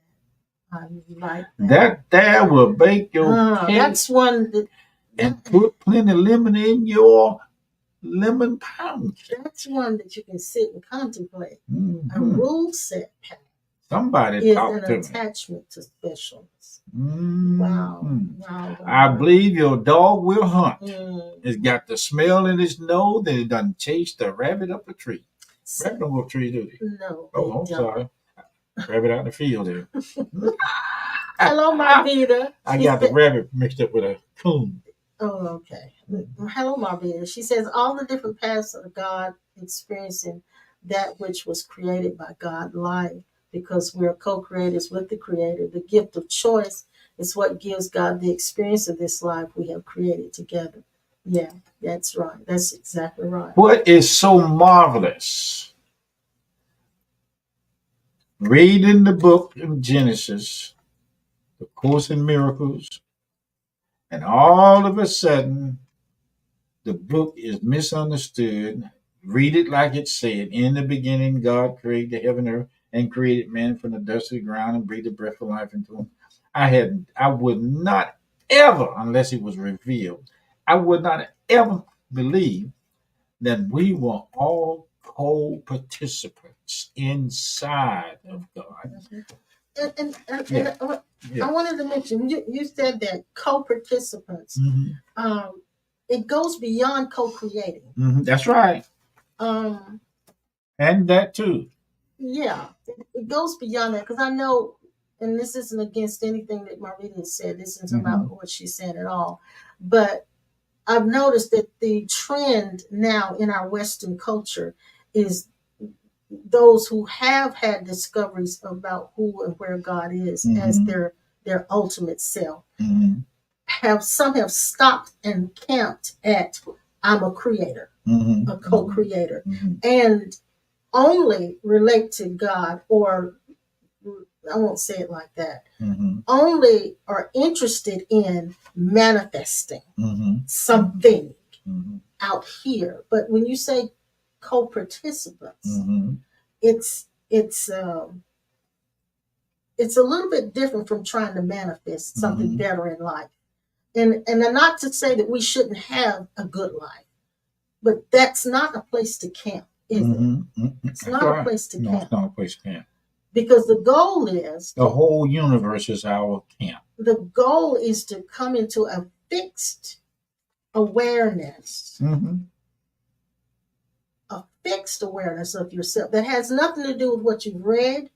B: I like that.
A: That there will bake your cake.
B: That's one that.
A: And put plenty of lemon in your lemon punch.
B: That's one that you can sit and contemplate. Mm-hmm. A rule set path.
A: Somebody talk to me.
B: Is an attachment to specialness. Mm-hmm. Wow.
A: I believe your dog will hunt. Mm-hmm. It's got the smell in its nose that it doesn't chase the rabbit up a tree. Rabbit don't go up a tree, do they?
B: No.
A: Oh, I'm sorry. Rabbit out in the field there.
B: Hello, Marvita.
A: I got the rabbit mixed up with a coon.
B: Oh, okay. Hello, Marvita. She says, all the different paths of God experiencing that which was created by God life, because we are co-creators with the Creator. The gift of choice is what gives God the experience of this life we have created together. Yeah, that's right. That's exactly right.
A: What is so marvelous? Reading the book of Genesis, the Course in Miracles, and all of a sudden, the book is misunderstood. Read it like it said. In the beginning, God created the heaven and earth and created man from the dust of the ground and breathed the breath of life into him. I would not ever, unless it was revealed, I would not ever believe that we were all co-participants inside of God.
B: And I wanted to mention, you said that co-participants. Mm-hmm. It goes beyond co-creating.
A: Mm-hmm. That's right. And that too.
B: Yeah, it goes beyond that, because I know, and this isn't against anything that Marita said. This isn't mm-hmm. about what she said at all. But I've noticed that the trend now in our Western culture is those who have had discoveries about who and where God is mm-hmm. as their ultimate self. Mm-hmm. Some have stopped and camped at, I'm a creator, mm-hmm. a co-creator, mm-hmm. and only relate to God, or I won't say it like that, mm-hmm. only are interested in manifesting mm-hmm. something mm-hmm. out here. But when you say co-participants.
A: Mm-hmm.
B: It's it's it's a little bit different from trying to manifest something better in life. And not to say that we shouldn't have a good life, but that's not a place to camp, is it?
A: Mm-hmm.
B: It's not a place to
A: No,
B: camp.
A: it's not a place to camp.
B: Because the goal is
A: The whole universe is our camp.
B: the goal is to come into a fixed awareness, a fixed awareness of yourself that has nothing to do with what you've read,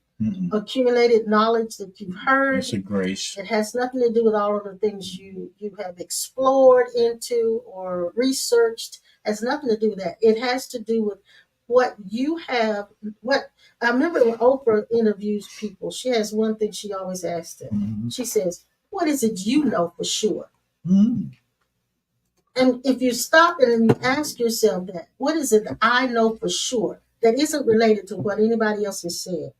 B: accumulated knowledge that you've heard.
A: It's a grace.
B: It has nothing to do with all of the things you have explored into or researched. It has nothing to do with that. It has to do with what you have. What I remember when Oprah interviews people, she has one thing she always asks them. She says, "What is it you know for sure?" And if you stop and you ask yourself that, what is it that I know for sure that isn't related to what anybody else has said?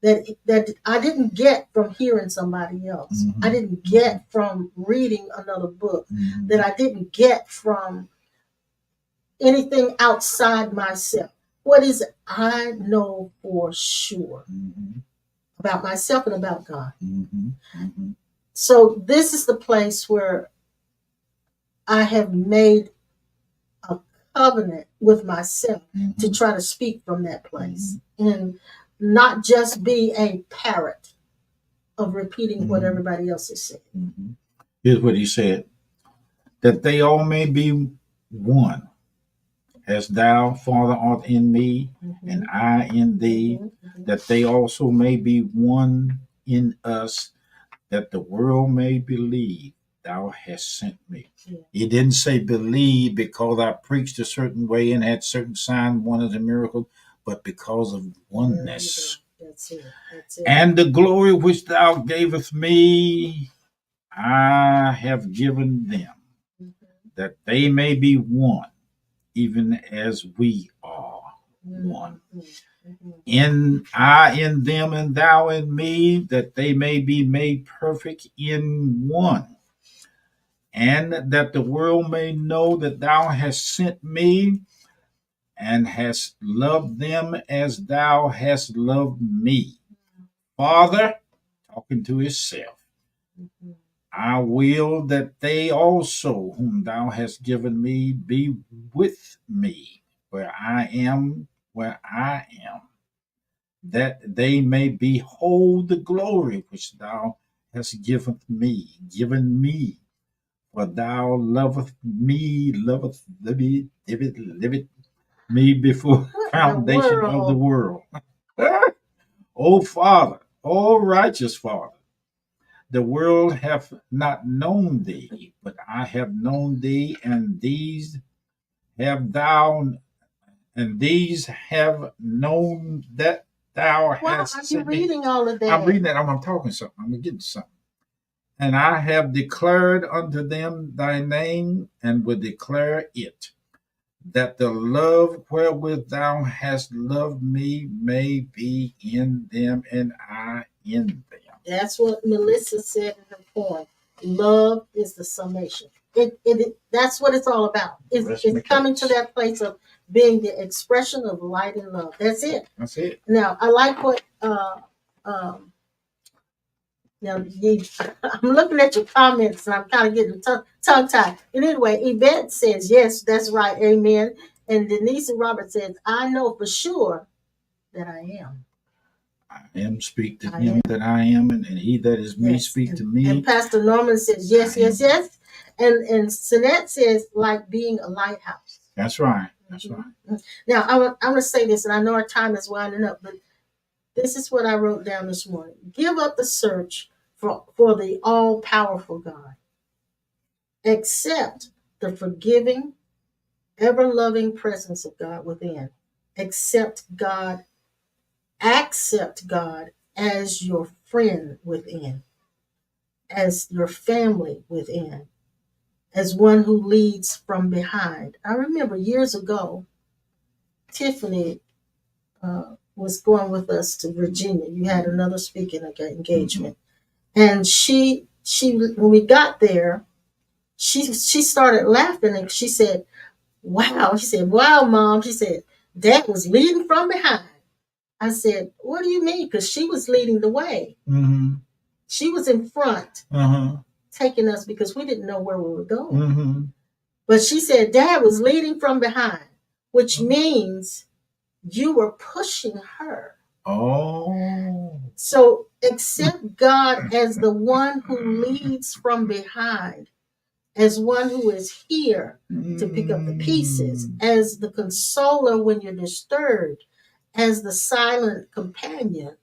B: That I didn't get from hearing somebody else. I didn't get from reading another book. That I didn't get from anything outside myself. What is it I know for sure about myself and about God? So this is the place where I have made a covenant with myself to try to speak from that place and not just be a parrot of repeating what everybody else has said.
A: Here's what he said: that they all may be one, as thou, Father, art in me, and I in thee, that they also may be one in us, that the world may believe thou hast sent me. He didn't say believe because I preached a certain way and had certain signs, wonders, and miracles, but because of oneness.
B: That's it. That's it.
A: And the glory which thou gavest me, I have given them, that they may be one, even as we are one. I in them and thou in me, that they may be made perfect in one, and that the world may know that thou hast sent me and hast loved them as thou hast loved me. Father, talking to himself, I will that they also, whom thou hast given me, be with me where I am, that they may behold the glory which thou hast given me. For thou loveth me before the foundation of the world. O Father, O righteous Father, the world hath not known thee, but I have known thee, and these have known that thou hast
B: are you
A: sent me.
B: reading all of that?
A: I'm reading that. I'm talking something. I'm getting something. And I have declared unto them thy name, and will declare it, that the love wherewith thou hast loved me may be in them, and I in them.
B: That's what Melissa said in her poem. Love is the summation. That's what it's all about. It's coming to that place of being the expression of light and love. That's it.
A: That's it.
B: Now, I like what now, I'm looking at your comments and I'm kind of getting tongue tied. And anyway, Yvette says, yes, that's right. Amen. And Denise and Robert says, I know for sure that I am.
A: I am speak to him that I am, and he that is me speak to me.
B: And Pastor Norman says, yes. And Sinette says, like being a lighthouse.
A: That's right. That's right.
B: Now, I'm going to say this, and I know our time is winding up, but this is what I wrote down this morning. Give up the search for the all-powerful God. Accept the forgiving, ever-loving presence of God within. Accept God as your friend within, as your family within, as one who leads from behind. I remember years ago, Tiffany was going with us to Virginia. You had another speaking engagement. And she when we got there, she started laughing and she said, wow. She said, wow, Mom. She said, Dad was leading from behind. I said, what do you mean? Because she was leading the way.
A: Mm-hmm.
B: She was in front, taking us because we didn't know where we were going.
A: Mm-hmm.
B: But she said, Dad was leading from behind, which means you were pushing her.
A: Oh.
B: So accept God as the one who leads from behind, as one who is here to pick up the pieces, as the consoler when you're disturbed, as the silent companion,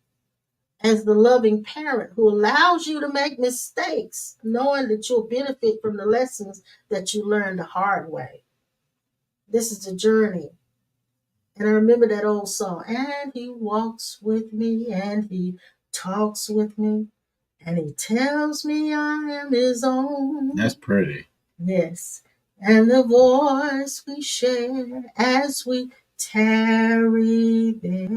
B: as the loving parent who allows you to make mistakes, knowing that you'll benefit from the lessons that you learned the hard way. This is a journey. And I remember that old song, and he walks with me, and he talks with me, and he tells me I am his own.
A: That's pretty.
B: Yes. And the voice we share as we tarry there,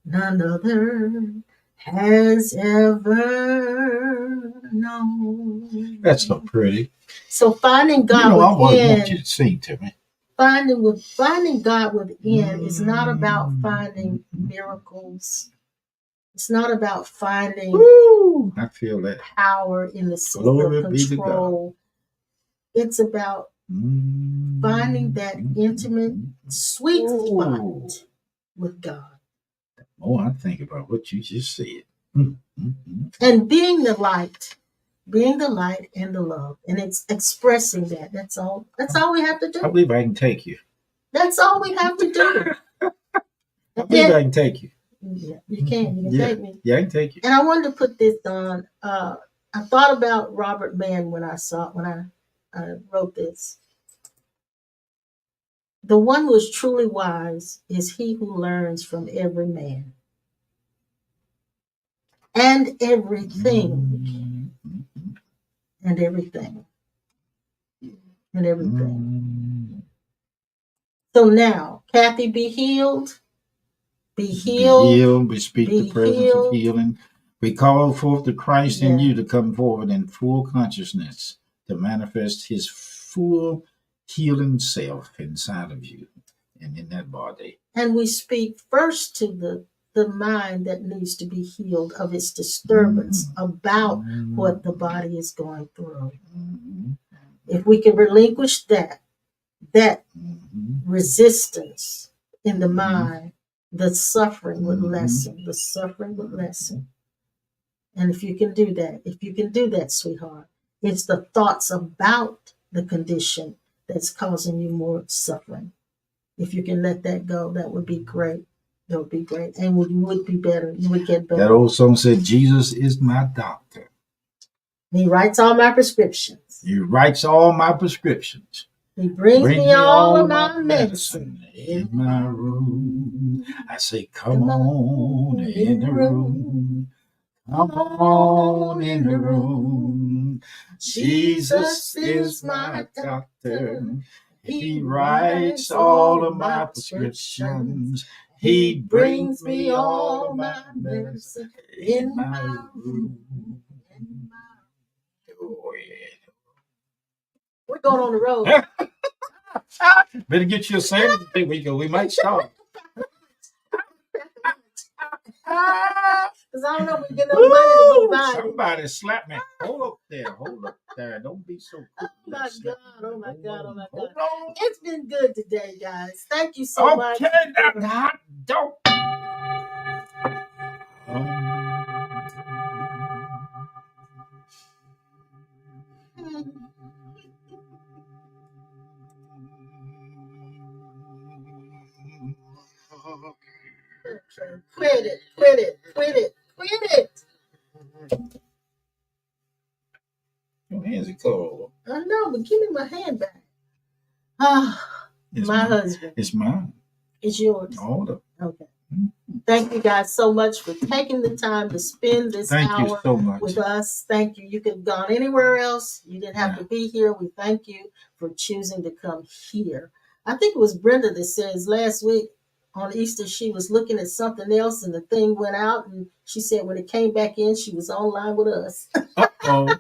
B: none other has ever known.
A: That's so pretty.
B: So finding God
A: I
B: within,
A: want you to sing to me.
B: Finding God within is not about finding miracles. It's not about finding
A: I feel that
B: power in the sense
A: Glory
B: of
A: be to God.
B: control. It's about finding that intimate, sweet spot with God.
A: Oh, I think about what you just said.
B: And being the light and the love, and it's expressing that. That's all we have to do.
A: I believe I can take you.
B: That's all we have to do.
A: I believe I can take you.
B: Yeah, you can take me.
A: Yeah, I can take you.
B: And I wanted to put this on. I thought about Robert Mann when I wrote this. The one who is truly wise is he who learns from every man and everything and everything and everything. So now, Kathy, be healed. Be healed.
A: We speak the presence of healing. We call forth the Christ in you to come forward in full consciousness to manifest his full healing self inside of you and in that body.
B: And we speak first to the mind that needs to be healed of its disturbance about what the body is going through. If we can relinquish that resistance in the mind, the suffering would lessen. The suffering would lessen. And if you can do that, sweetheart, it's the thoughts about the condition that's causing you more suffering. If you can let that go, that would be great. That would be great. And you would be better. You would get better.
A: That old song said, Jesus is my doctor.
B: He writes all my prescriptions.
A: He writes all my prescriptions.
B: He brings me all of my medicine
A: in my room. I say, come on in the room. Come on in the room. Jesus is my doctor. He writes all of my prescriptions. He brings me all my medicine in my room.
B: We're going on the road.
A: Better get you a sandwich. We might stop.
B: Because I don't know if we get enough money to go buy it.
A: Somebody slap me. Hold up there. Don't be so quick.
B: Oh my God. It's been good today, guys. Thank you so much.
A: Okay, that hot dope.
B: Quit it.
A: Your hands are cold.
B: I know, but give me my hand back. My husband.
A: It's mine.
B: It's yours.
A: Hold up.
B: Okay. Thank you guys so much for taking the time to spend this hour with us. Thank you. You could have gone anywhere else. You didn't have to be here. We thank you for choosing to come here. I think it was Brenda that says last week on Easter she was looking at something else and the thing went out, and she said when it came back in she was online with us.
A: Uh-oh.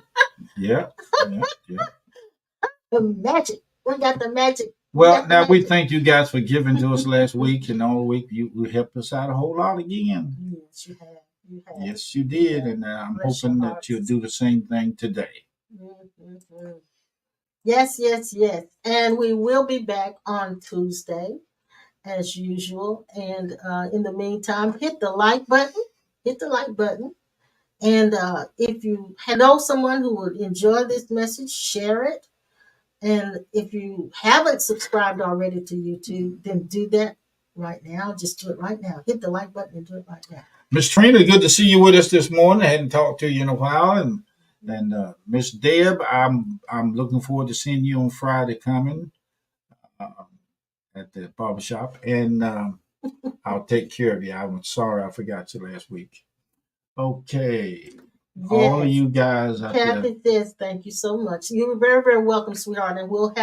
A: Yeah.
B: The magic. We got the magic
A: Well,
B: have to
A: now we
B: make it.
A: thank you guys for giving to us last week and all week. You helped us out a whole lot again.
B: Yes, you have. You have.
A: Yes, you did, and I'm
B: Bless your
A: hoping that
B: hearts.
A: you'll do the same thing today.
B: Mhm. Yes, yes, yes. And we will be back on Tuesday as usual. And in the meantime, hit the like button. Hit the like button. And if you know someone who would enjoy this message, share it. And if you haven't subscribed already to YouTube, then do that right now. Just do it right now. Hit the like button and do it right now.
A: Miss Trina, good to see you with us this morning. I hadn't talked to you in a while, and Miss Deb, I'm looking forward to seeing you on Friday coming uh, at the barbershop, and I'll take care of you. I'm sorry I forgot you last week. Okay, all of
B: Yes.
A: you guys out there.
B: Kathy says, thank you so much. You're very, very welcome, sweetheart. And we'll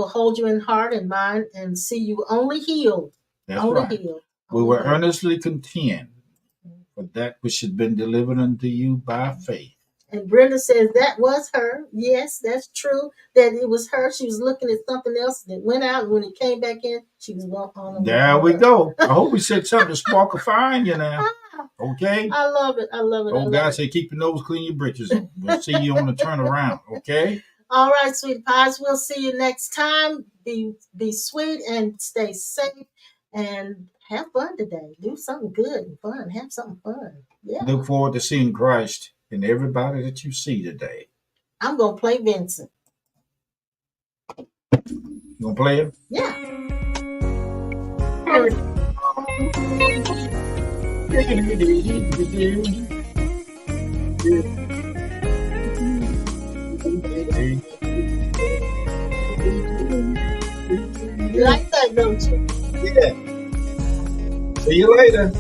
B: hold you in heart and mind and see you only healed.
A: That's
B: only
A: right.
B: healed.
A: We
B: Only
A: were
B: healed.
A: earnestly content for that which had been delivered unto you by faith.
B: And Brenda says that was her. Yes, that's true. That it was her. She was looking at something else that went out. And when it came back in, she was on.
A: There we go. I hope we said something to spark a fire in you now. Okay?
B: I love it. I love it.
A: Oh, God say, keep your nose clean, your britches on. We'll see you on the turnaround. Okay?
B: All right, sweet pies. We'll see you next time. Be sweet and stay safe and have fun today. Do something good and fun. Have something fun. Yeah.
A: Look forward to seeing Christ in everybody that you see today.
B: I'm gonna play Vincent.
A: You gonna play him?
B: Yeah. You like that, don't you?
A: Yeah. See you later.